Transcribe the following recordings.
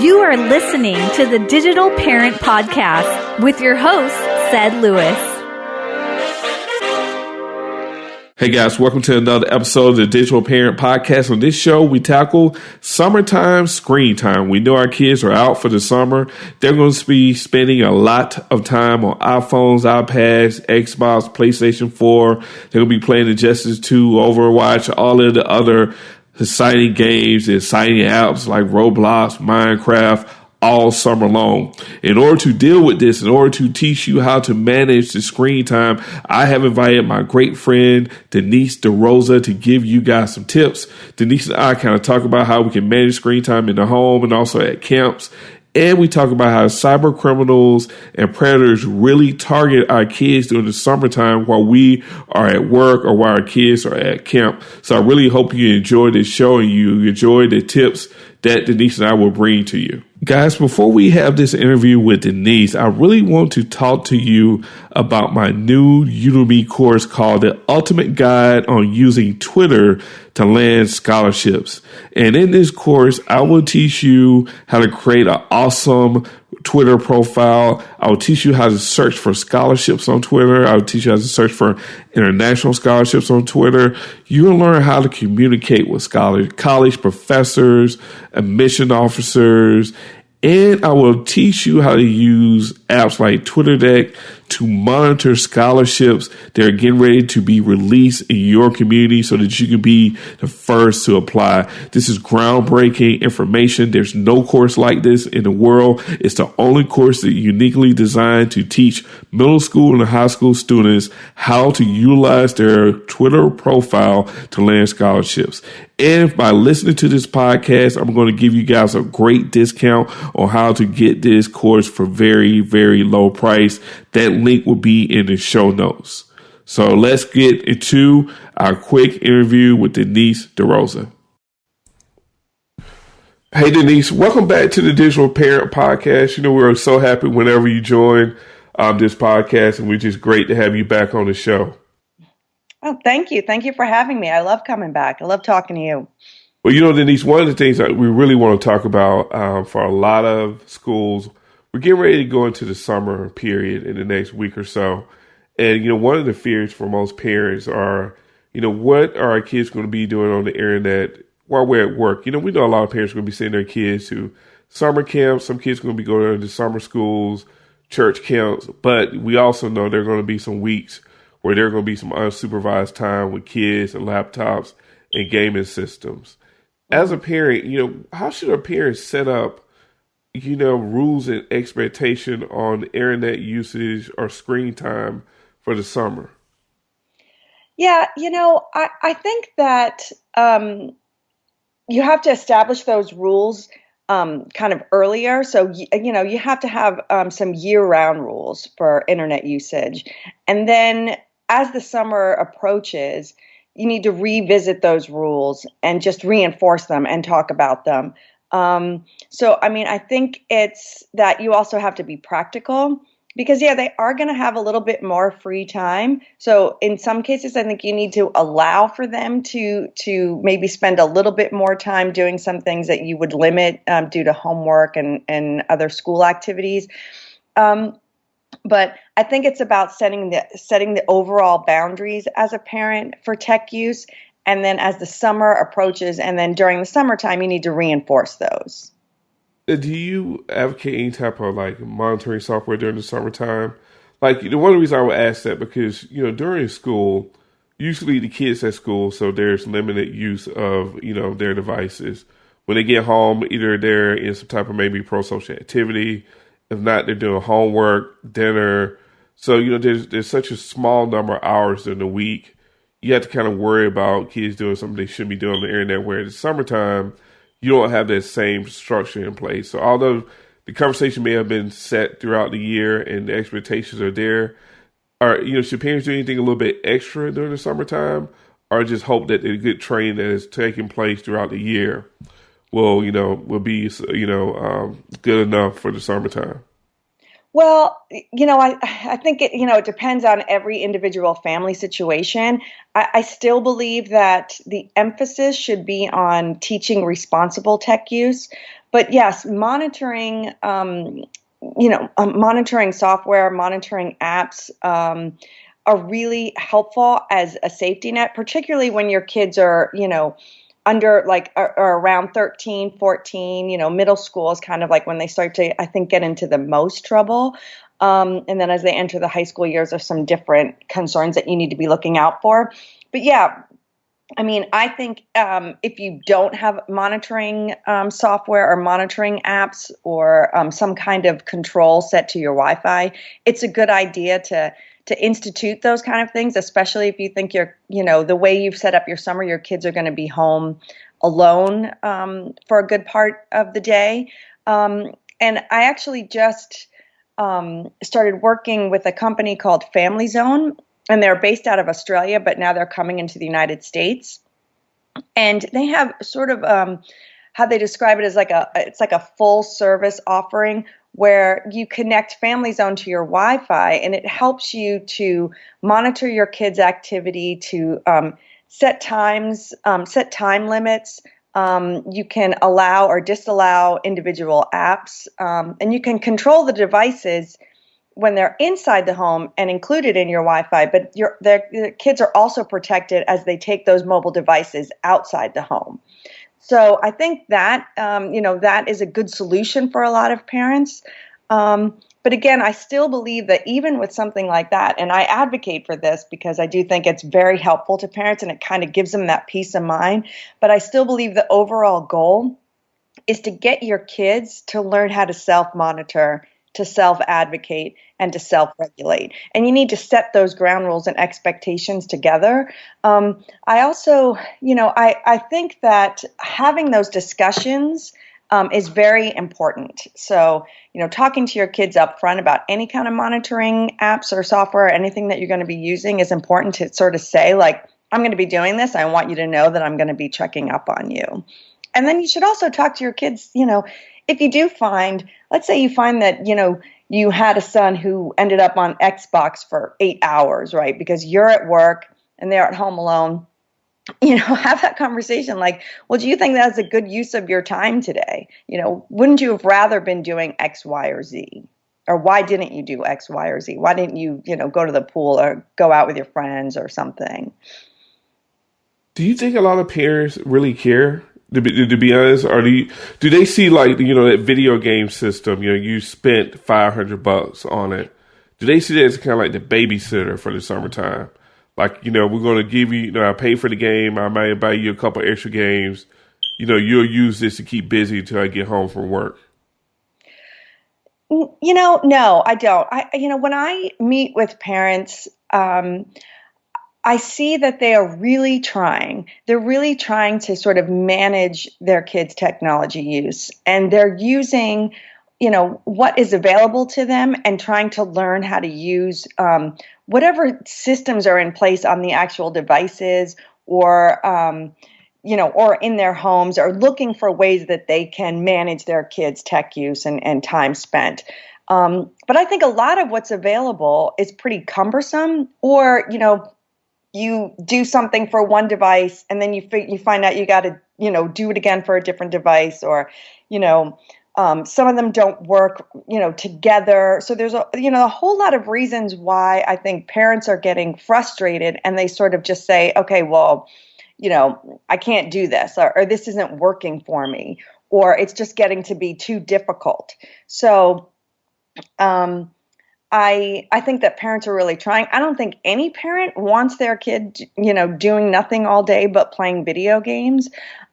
You are listening to the Digital Parent Podcast with your host, Ced Lewis. Hey guys, welcome to another episode of the Digital Parent Podcast. On this show, we tackle summertime screen time. We know our kids are out for the summer. They're going to be spending a lot of time on iPhones, iPads, Xbox, PlayStation 4. They're going to be playing Injustice 2, Overwatch, all of the other exciting games, exciting apps like Roblox, Minecraft, all summer long. In order to deal with this, in order to teach you how to manage the screen time, I have invited my great friend, Denise DeRosa, to give you guys some tips. Denise and I kind of talk about how we can manage screen time in the home and also at camps. And we talk about how cyber criminals and predators really target our kids during the summertime while we are at work or while our kids are at camp. So I really hope you enjoy this show and you enjoy the tips that Denise and I will bring to you. Guys, before we have this interview with Denise, I really want to talk to you about my new Udemy course called The Ultimate Guide on Using Twitter to Land Scholarships. And in this course, I will teach you how to create an awesome Twitter profile. I will teach you how to search for scholarships on Twitter. I will teach you how to search for international scholarships on Twitter. You'll learn how to communicate with college professors, admission officers, and I will teach you how to use apps like TwitterDeck to monitor scholarships that are getting ready to be released in your community so that you can be the first to apply. This is groundbreaking information. There's no course like this in the world. It's the only course that uniquely designed to teach middle school and high school students how to utilize their Twitter profile to land scholarships. And by listening to this podcast, I'm going to give you guys a great discount on how to get this course for very, very low price. That link will be in the show notes. So let's get into our quick interview with Denise DeRosa. Hey, Denise, welcome back to the Digital Parent Podcast. You know, we're so happy whenever you join this podcast, and we're just great to have you back on the show. Oh, thank you. Thank you for having me. I love coming back. I love talking to you. Well, you know, Denise, one of the things that we really want to talk about for a lot of schools, we're getting ready to go into the summer period in the next week or so. And, you know, one of the fears for most parents are, you know, what are our kids going to be doing on the internet while we're at work? You know, we know a lot of parents are going to be sending their kids to summer camps. Some kids are going to be going to summer schools, church camps. But we also know there are going to be some weeks where there are going to be some unsupervised time with kids and laptops and gaming systems. As a parent, you know, how should a parent set up, you know, rules and expectation on internet usage or screen time for the summer? Yeah, you know, I think that you have to establish those rules kind of earlier. So, you know, you have to have some year-round rules for internet usage. And then as the summer approaches, you need to revisit those rules and just reinforce them and talk about them. So, I mean, I think it's that you also have to be practical because, yeah, they are going to have a little bit more free time. So in some cases, I think you need to allow for them to maybe spend a little bit more time doing some things that you would limit due to homework and other school activities. But I think it's about setting the overall boundaries as a parent for tech use. And then as the summer approaches and then during the summertime, you need to reinforce those. Do you advocate any type of like monitoring software during the summertime? Like, you know, one of the reasons I would ask that because, you know, during school, usually the kids at school, so there's limited use of, you know, their devices. When they get home, either they're in some type of maybe pro-social activity. If not, they're doing homework, dinner. So, you know, there's such a small number of hours in the week. You have to kind of worry about kids doing something they shouldn't be doing on the internet, where in the summertime, you don't have that same structure in place. So although the conversation may have been set throughout the year and the expectations are there, should parents do anything a little bit extra during the summertime, or just hope that the good training that is taking place throughout the year will be good enough for the summertime? Well, I think it depends on every individual family situation. I still believe that the emphasis should be on teaching responsible tech use. But yes, monitoring software, monitoring apps are really helpful as a safety net, particularly when your kids are, under are around 13, 14, middle school is kind of like when they start to, I think, get into the most trouble. And then as they enter the high school years, there's some different concerns that you need to be looking out for. But yeah, I mean, I think if you don't have monitoring software or monitoring apps or some kind of control set to your Wi-Fi, it's a good idea to institute those kind of things, especially if you think the way you've set up your summer, your kids are going to be home alone for a good part of the day. And I actually just started working with a company called Family Zone, and they're based out of Australia, but now they're coming into the United States. And they have sort of how they describe it as it's like a full service offering where you connect Family Zone to your Wi-Fi, and it helps you to monitor your kids' activity, to set time limits. You can allow or disallow individual apps, and you can control the devices when they're inside the home and included in your Wi-Fi, but the kids are also protected as they take those mobile devices outside the home. So I think that, that is a good solution for a lot of parents. But again, I still believe that even with something like that, and I advocate for this because I do think it's very helpful to parents and it kind of gives them that peace of mind, but I still believe the overall goal is to get your kids to learn how to self-monitor, to self-advocate, and to self-regulate. And you need to set those ground rules and expectations together. I also, I think that having those discussions is very important. So, talking to your kids up front about any kind of monitoring apps or software, or anything that you're going to be using is important to sort of say, like, I'm going to be doing this. I want you to know that I'm going to be checking up on you. And then you should also talk to your kids, if you do find, let's say you find that, you had a son who ended up on Xbox for 8 hours, right? Because you're at work and they're at home alone, have that conversation like, well, do you think that's a good use of your time today? Wouldn't you have rather been doing X, Y, or Z? Or why didn't you do X, Y, or Z? Why didn't you, go to the pool or go out with your friends or something? Do you think a lot of parents really care? To be honest, or do they see that video game system? You spent $500 on it. Do they see that as kind of like the babysitter for the summertime? Like, we're going to give you, I pay for the game. I might buy you a couple extra games. You'll use this to keep busy until I get home from work. No, I don't. When I meet with parents, I see that they are really trying. They're really trying to sort of manage their kids' technology use. And they're using, what is available to them and trying to learn how to use whatever systems are in place on the actual devices or in their homes, or looking for ways that they can manage their kids' tech use and time spent. But I think a lot of what's available is pretty cumbersome, or, you do something for one device and then you find out you got to, do it again for a different device, or, some of them don't work, together. So there's a whole lot of reasons why I think parents are getting frustrated, and they sort of just say, okay, well, I can't do this, or this isn't working for me, or it's just getting to be too difficult. So, I think that parents are really trying. I don't think any parent wants their kid, doing nothing all day but playing video games.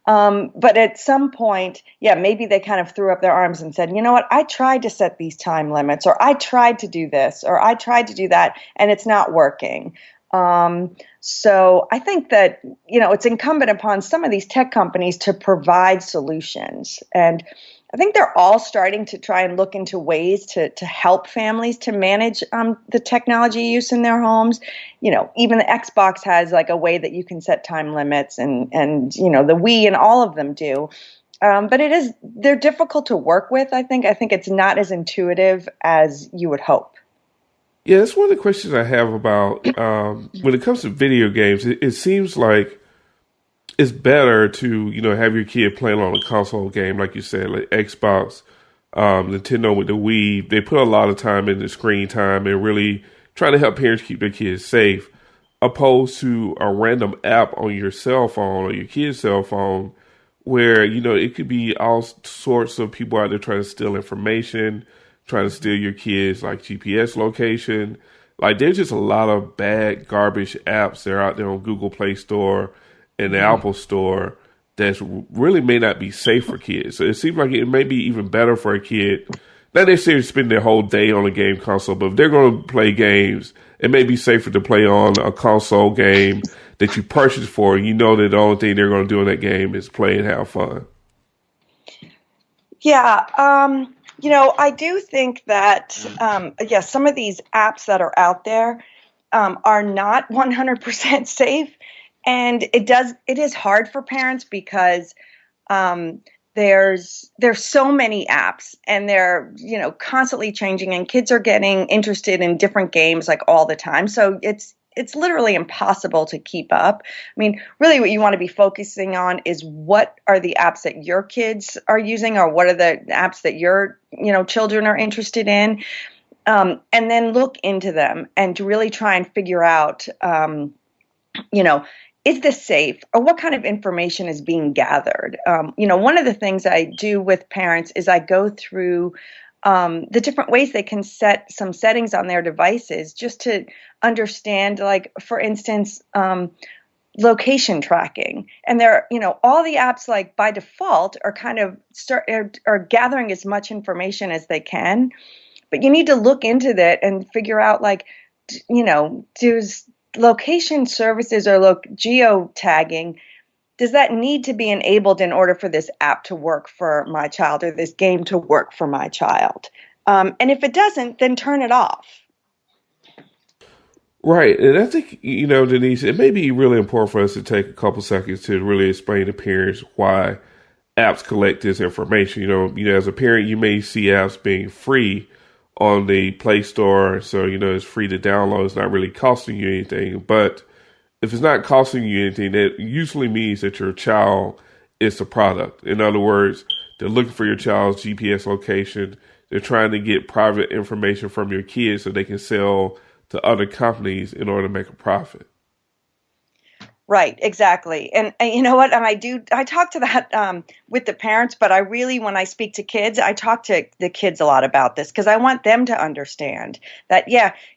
But at some point, maybe they kind of threw up their arms and said, you know what, I tried to set these time limits, or I tried to do this, or I tried to do that, and it's not working. So I think that, it's incumbent upon some of these tech companies to provide solutions. And I think they're all starting to try and look into ways to help families to manage the technology use in their homes. Even the Xbox has like a way that you can set time limits, and the Wii and all of them do. But they're difficult to work with, I think. I think it's not as intuitive as you would hope. Yeah, that's one of the questions I have about when it comes to video games. It seems like it's better to, have your kid playing on a console game, like you said, like Xbox, Nintendo with the Wii. They put a lot of time into screen time and really trying to help parents keep their kids safe, opposed to a random app on your cell phone or your kid's cell phone where, it could be all sorts of people out there trying to steal information, trying to steal your kids' like GPS location. Like there's just a lot of bad garbage apps that are out there on Google Play Store and the Apple Store that really may not be safe for kids. So it seems like it may be even better for a kid, not necessarily spend their whole day on a game console, but if they're going to play games, it may be safer to play on a console game that you purchase for. That the only thing they're going to do in that game is play and have fun. Yeah. I do think that, some of these apps that are out there are not 100% safe. And it is hard for parents because there's so many apps and they're, constantly changing, and kids are getting interested in different games like all the time. So it's literally impossible to keep up. I mean, really what you want to be focusing on is what are the apps that your kids are using, or what are the apps that your, children are interested in. And then look into them and to really try and figure out, is this safe, or what kind of information is being gathered? One of the things I do with parents is I go through the different ways they can set some settings on their devices just to understand, like, for instance, location tracking. And they're, all the apps, like by default, are kind of are gathering as much information as they can. But you need to look into that and figure out, like, does location services or geotagging, does that need to be enabled in order for this app to work for my child or this game to work for my child? And if it doesn't, then turn it off. Right. And I think, Denise, it may be really important for us to take a couple seconds to really explain to parents why apps collect this information. As a parent, you may see apps being free on the Play Store. So, it's free to download. It's not really costing you anything. But if it's not costing you anything, that usually means that your child is the product. In other words, they're looking for your child's GPS location. They're trying to get private information from your kids so they can sell to other companies in order to make a profit. Right, exactly. And you know what? And I talk to that with the parents, but when I speak to kids, I talk to the kids a lot about this because I want them to understand that,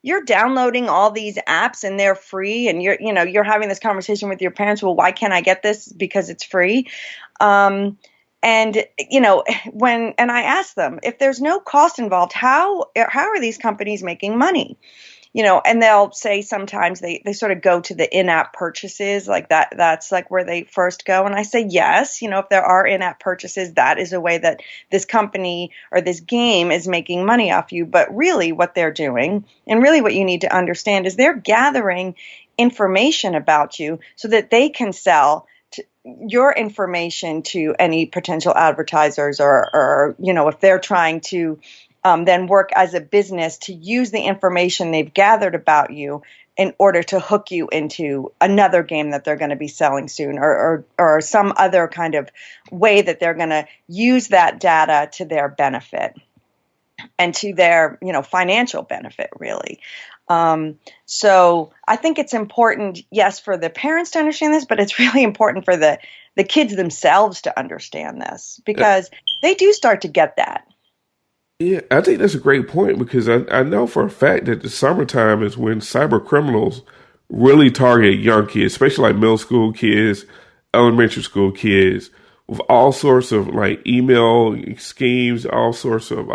you're downloading all these apps and they're free, and you're having this conversation with your parents. Well, why can't I get this? Because it's free. And I ask them, if there's no cost involved, how are these companies making money? And they'll say sometimes they sort of go to the in-app purchases, like that's like where they first go. And I say, yes, if there are in-app purchases, that is a way that this company or this game is making money off you. But really what they're doing, and really what you need to understand, is they're gathering information about you so that they can sell your information to any potential advertisers or if they're trying to then work as a business to use the information they've gathered about you in order to hook you into another game that they're going to be selling soon, or some other kind of way that they're going to use that data to their benefit and to their, financial benefit, really. So I think it's important, yes, for the parents to understand this, but it's really important for the kids themselves to understand this, because they do start to get that. Yeah, I think that's a great point, because I know for a fact that the summertime is when cyber criminals really target young kids, especially like middle school kids, elementary school kids, with all sorts of like email schemes, all sorts of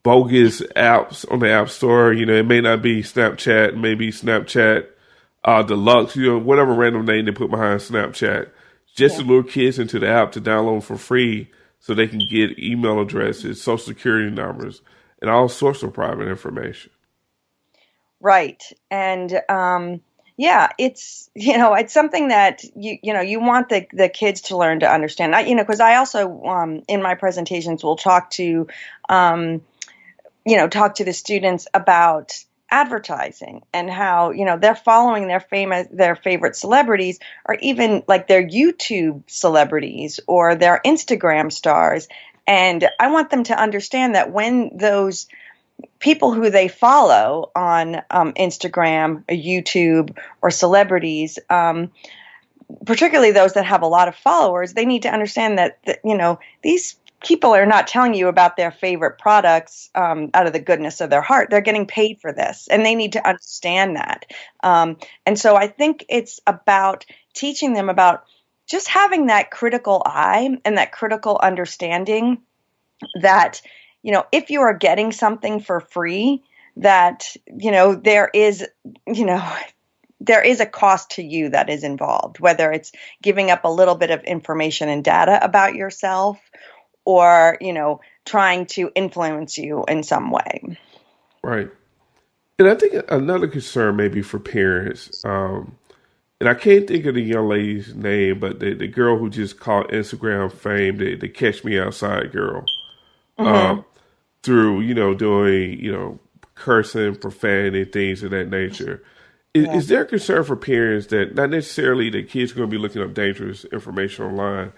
bogus apps on the App Store. It may not be Snapchat, maybe Snapchat Deluxe, whatever random name they put behind Snapchat, just to lure kids into the app to download for free, so they can get email addresses, social security numbers, and all sorts of private information. Right. And it's it's something that you want the kids to learn to understand. Because I also in my presentations will talk to the students about advertising and how, they're following their favorite celebrities, or even like their YouTube celebrities or their Instagram stars. And I want them to understand that when those people who they follow on Instagram, or YouTube, or celebrities, particularly those that have a lot of followers, they need to understand that these people are not telling you about their favorite products out of the goodness of their heart. They're getting paid for this, and they need to understand that. And so I think it's about teaching them about just having that critical eye and that critical understanding that, if you are getting something for free, that, there is a cost to you that is involved, whether it's giving up a little bit of information and data about yourself, or, trying to influence you in some way. Right. And I think another concern maybe for parents, and I can't think of the young lady's name, but the girl who just caught Instagram fame, the Catch Me Outside girl, through, doing, cursing, profanity, things of that nature. Is there a concern for parents that not necessarily the kids are going to be looking up dangerous information online,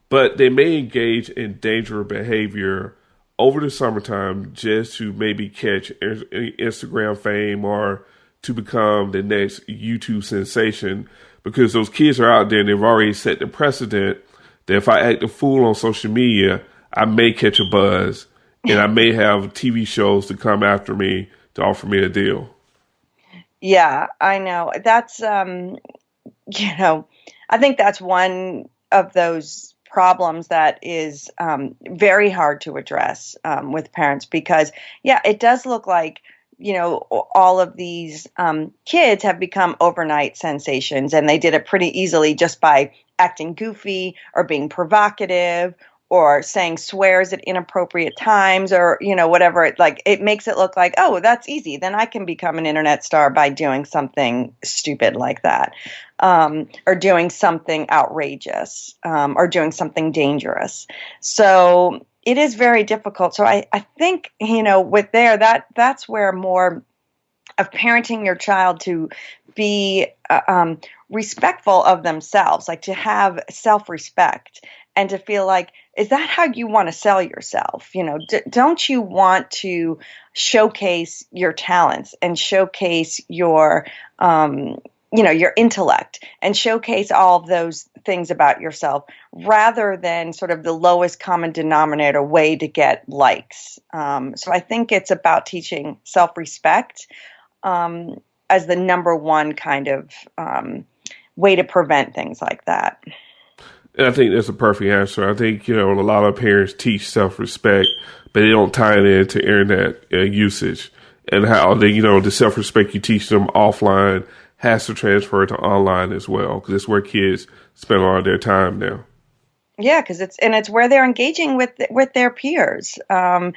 but they may engage in dangerous behavior over the summertime just to maybe catch Instagram fame or to become the next YouTube sensation, because those kids are out there and they've already set the precedent that if I act a fool on social media, I may catch a buzz and I may have TV shows to come after me to offer me a deal. Yeah, I know. That's, I think that's one of those problems that is very hard to address with parents, because, it does look like, all of these kids have become overnight sensations, and they did it pretty easily just by acting goofy or being provocative or saying swears at inappropriate times, or, whatever. It makes it look like, oh, that's easy. Then I can become an internet star by doing something stupid like that, or doing something outrageous, or doing something dangerous. So it is very difficult. So I think, with that's where more of parenting your child to be respectful of themselves, like to have self-respect, and to feel like, is that how you want to sell yourself? Don't you want to showcase your talents and showcase your, your intellect, and showcase all of those things about yourself, rather than sort of the lowest common denominator way to get likes? So I think it's about teaching self-respect as the number one kind of way to prevent things like that. And I think that's a perfect answer. I think, a lot of parents teach self-respect, but they don't tie it into internet usage, and how they, the self-respect you teach them offline has to transfer to online as well, because it's where kids spend a lot of their time now. Yeah, because it's where they're engaging with their peers. And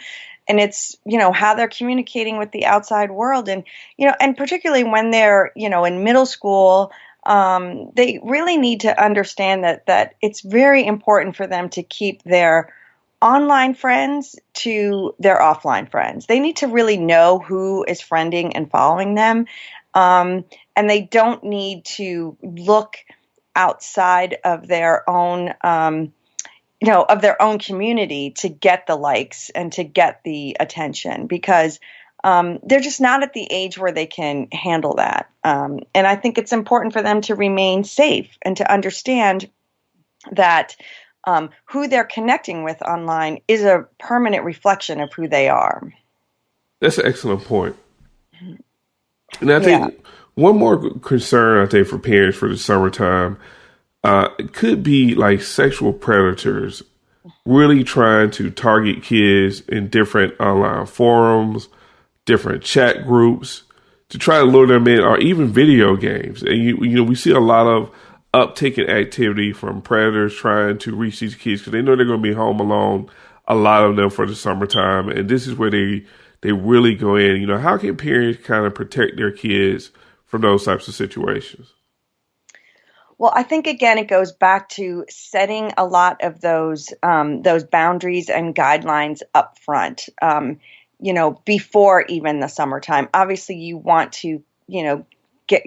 it's, how they're communicating with the outside world. And, and particularly when they're, in middle school, they really need to understand that it's very important for them to keep their online friends to their offline friends. They need to really know who is friending and following them. And they don't need to look outside of their own, of their own community to get the likes and to get the attention, because they're just not at the age where they can handle that. And I think it's important for them to remain safe and to understand that who they're connecting with online is a permanent reflection of who they are. That's an excellent point. And I think one more concern, I think, for parents for the summertime, it could be like sexual predators really trying to target kids in different online forums, different chat groups, to try to lure them in, or even video games. And we see a lot of uptick in activity from predators trying to reach these kids, because they know they're going to be home alone, a lot of them, for the summertime. And this is where they really go in. How can parents kind of protect their kids from those types of situations? Well, I think, again, it goes back to setting a lot of those boundaries and guidelines up front. before even the summertime. Obviously, you want to,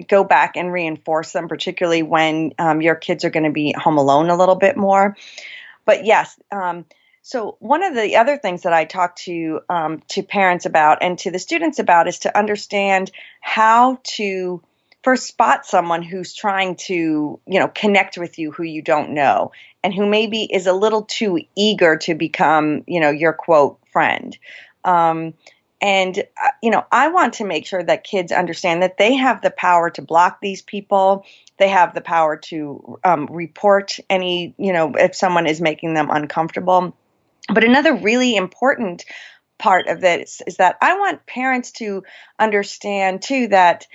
go back and reinforce them, particularly when your kids are going to be home alone a little bit more. But yes, so one of the other things that I talk to parents about and to the students about is to understand how to first spot someone who's trying to, connect with you who you don't know and who maybe is a little too eager to become, your quote friend. I want to make sure that kids understand that they have the power to block these people. They have the power to report any, if someone is making them uncomfortable. But another really important part of this is that I want parents to understand too that,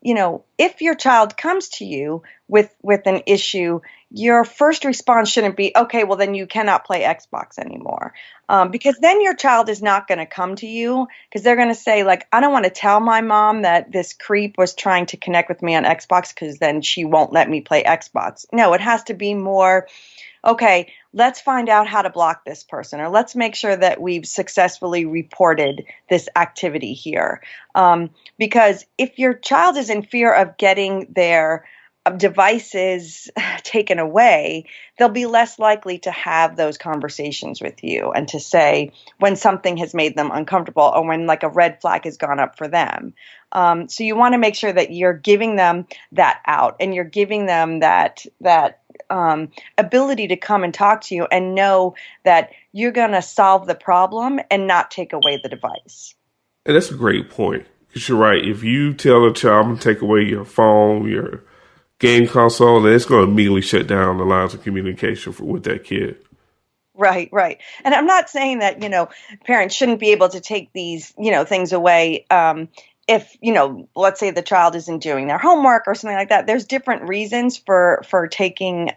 if your child comes to you with an issue, your first response shouldn't be, okay, well, then you cannot play Xbox anymore. Because then your child is not going to come to you because they're going to say, like, I don't want to tell my mom that this creep was trying to connect with me on Xbox because then she won't let me play Xbox. No, it has to be more, okay, let's find out how to block this person, or let's make sure that we've successfully reported this activity here. Because if your child is in fear of getting their devices taken away, they'll be less likely to have those conversations with you and to say when something has made them uncomfortable or when like a red flag has gone up for them. So you want to make sure that you're giving them that out and you're giving them that ability to come and talk to you and know that you're going to solve the problem and not take away the device. And that's a great point. Because you're right. If you tell a child, I'm going to take away your phone, your game console, then it's going to immediately shut down the lines of communication with that kid. Right. And I'm not saying that, parents shouldn't be able to take these, things away if, let's say the child isn't doing their homework or something like that. There's different reasons for taking,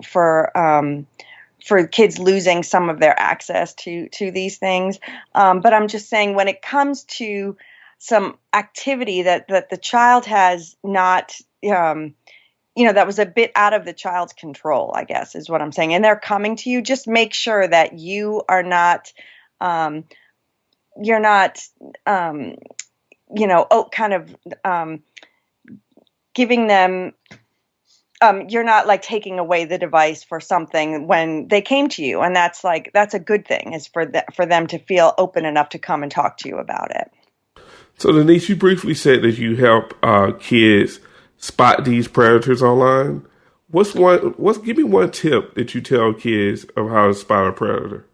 for kids losing some of their access to these things. But I'm just saying when it comes to some activity that the child has not, that was a bit out of the child's control, I guess is what I'm saying. And they're coming to you, just make sure that you are not, you're not, giving them, you're not like taking away the device for something when they came to you. And that's a good thing is for them to feel open enough to come and talk to you about it. So Denise, you briefly said that you help kids spot these predators online. Give me one tip that you tell kids of how to spot a predator.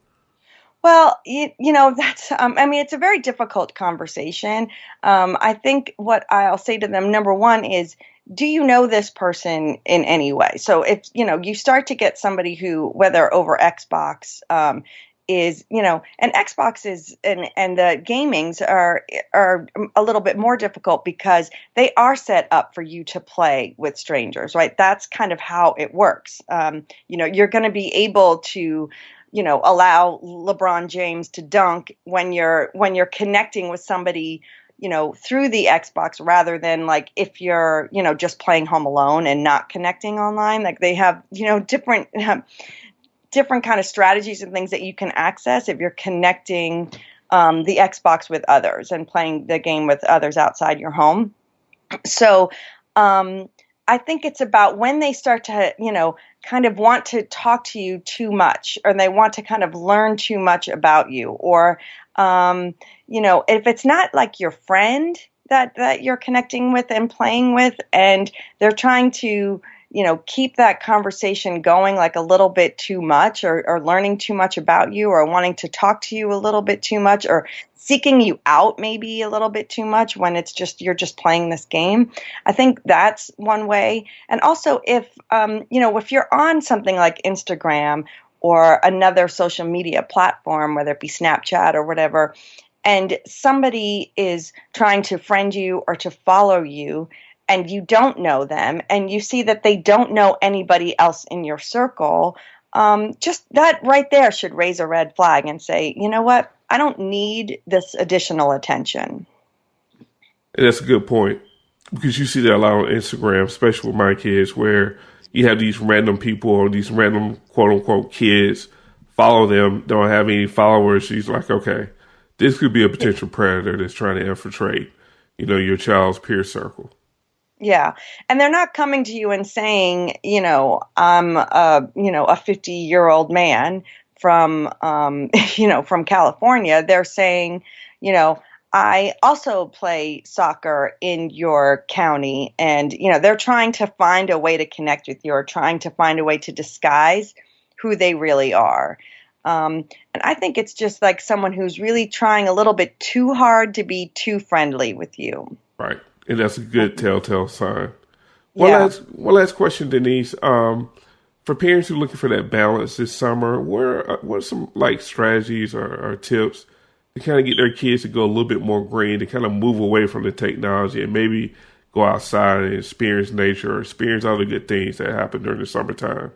Well, that's, it's a very difficult conversation. I think what I'll say to them, number one is, do you know this person in any way? So if, you start to get somebody who, whether over Xbox, is, and Xbox is, and the gamings are a little bit more difficult because they are set up for you to play with strangers, right? That's kind of how it works. You're going to be able to, allow LeBron James to dunk when you're connecting with somebody, through the Xbox rather than like if you're, just playing Home Alone and not connecting online. Like they have, different kind of strategies and things that you can access if you're connecting the Xbox with others and playing the game with others outside your home. So I think it's about when they start to, kind of want to talk to you too much, or they want to kind of learn too much about you, or, if it's not like your friend that you're connecting with and playing with, and they're trying to, keep that conversation going like a little bit too much, or learning too much about you, or wanting to talk to you a little bit too much, or seeking you out maybe a little bit too much when it's just, you're just playing this game. I think that's one way. And also if you're on something like Instagram or another social media platform, whether it be Snapchat or whatever, and somebody is trying to friend you or to follow you, and you don't know them, and you see that they don't know anybody else in your circle, just that right there should raise a red flag and say, you know what, I don't need this additional attention. And that's a good point, because you see that a lot on Instagram, especially with my kids, where you have these random people or these random quote-unquote kids follow them, don't have any followers. She's like, okay, this could be a potential predator that's trying to infiltrate, your child's peer circle. Yeah. And they're not coming to you and saying, I'm a 50-year-old man from, from California. They're saying, I also play soccer in your county. And, they're trying to find a way to connect with you, or trying to find a way to disguise who they really are. And I think it's just like someone who's really trying a little bit too hard to be too friendly with you. Right. And that's a good telltale sign. Yeah. One last question, Denise. For parents who are looking for that balance this summer, what are some strategies or tips to kind of get their kids to go a little bit more green, to kind of move away from the technology and maybe go outside and experience nature or experience other good things that happen during the summertime?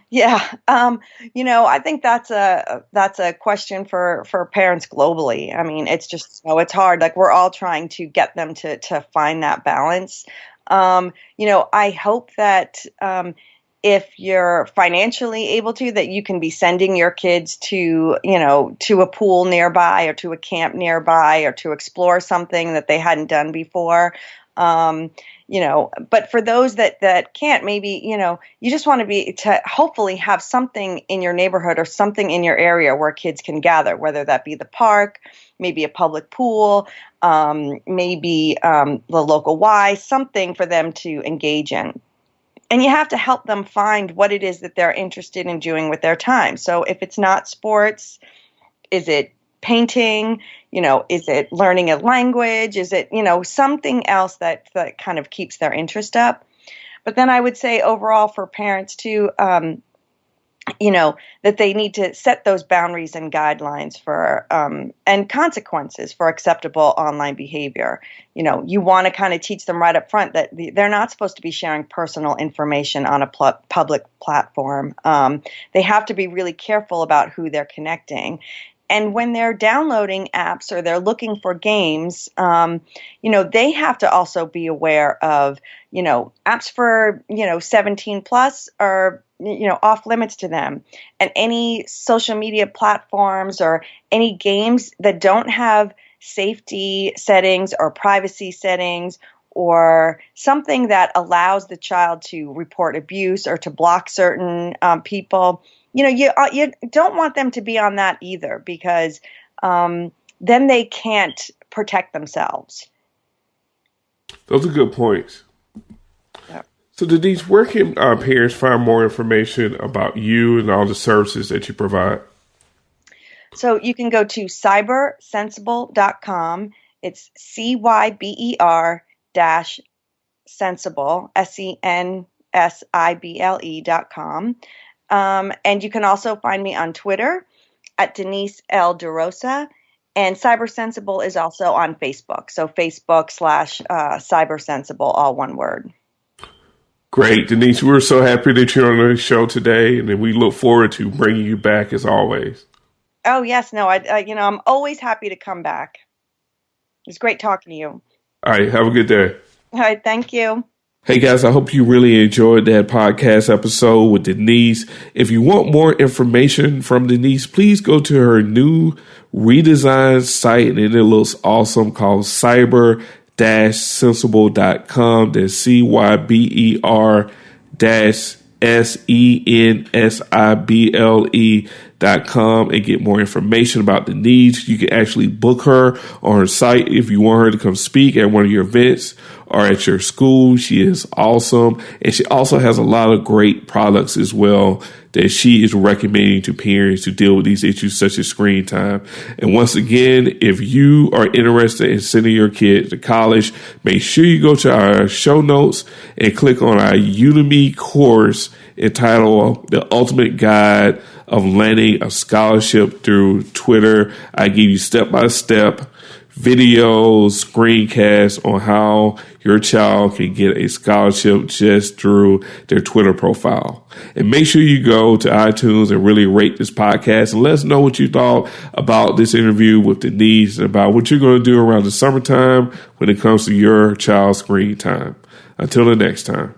Yeah. I think that's a question for parents globally. I mean, it's just, it's hard. Like, we're all trying to get them to find that balance. I hope that, if you're financially able to, that you can be sending your kids to a pool nearby, or to a camp nearby, or to explore something that they hadn't done before. But for those that can't, maybe, you just want to hopefully have something in your neighborhood or something in your area where kids can gather, whether that be the park, maybe a public pool, maybe the local Y, something for them to engage in. And you have to help them find what it is that they're interested in doing with their time. So if it's not sports, is it painting? Is it learning a language? Is it, something else that kind of keeps their interest up? But then I would say overall for parents too, that they need to set those boundaries and guidelines for, and consequences for acceptable online behavior. You want to kind of teach them right up front that they're not supposed to be sharing personal information on a public platform. They have to be really careful about who they're connecting. And when they're downloading apps or they're looking for games, they have to also be aware of, apps for, 17 plus are, off limits to them. And any social media platforms or any games that don't have safety settings or privacy settings, or something that allows the child to report abuse or to block certain people, you don't want them to be on that either, because then they can't protect themselves. Those are good points. Yeah. So, Denise, where can parents find more information about you and all the services that you provide? So you can go to cybersensible.com. It's CYBER-sensible, SENSIBLE.com. And you can also find me on Twitter at Denise L DeRosa, and Cybersensible is also on Facebook. So Facebook/Cybersensible, all one word. Great, Denise. We're so happy that you're on the show today, and we look forward to bringing you back as always. Oh yes, no, I'm always happy to come back. It's great talking to you. All right, have a good day. All right, thank you. Hey guys, I hope you really enjoyed that podcast episode with Denise. If you want more information from Denise, please go to her new redesigned site, and it looks awesome, called cyber-sensible.com. That's CYBER-SENSIBLE.com, and get more information about Denise. You can actually book her on her site if you want her to come speak at one of your events or at your school. She is awesome. And she also has a lot of great products as well that she is recommending to parents to deal with these issues such as screen time. And once again, if you are interested in sending your kid to college, make sure you go to our show notes and click on our Udemy course entitled The Ultimate Guide of Landing a Scholarship Through Twitter. I give you step-by-step videos, screencasts on how your child can get a scholarship just through their Twitter profile. And make sure you go to iTunes and really rate this podcast, and let us know what you thought about this interview with Denise and about what you're going to do around the summertime when it comes to your child's screen time. Until the next time.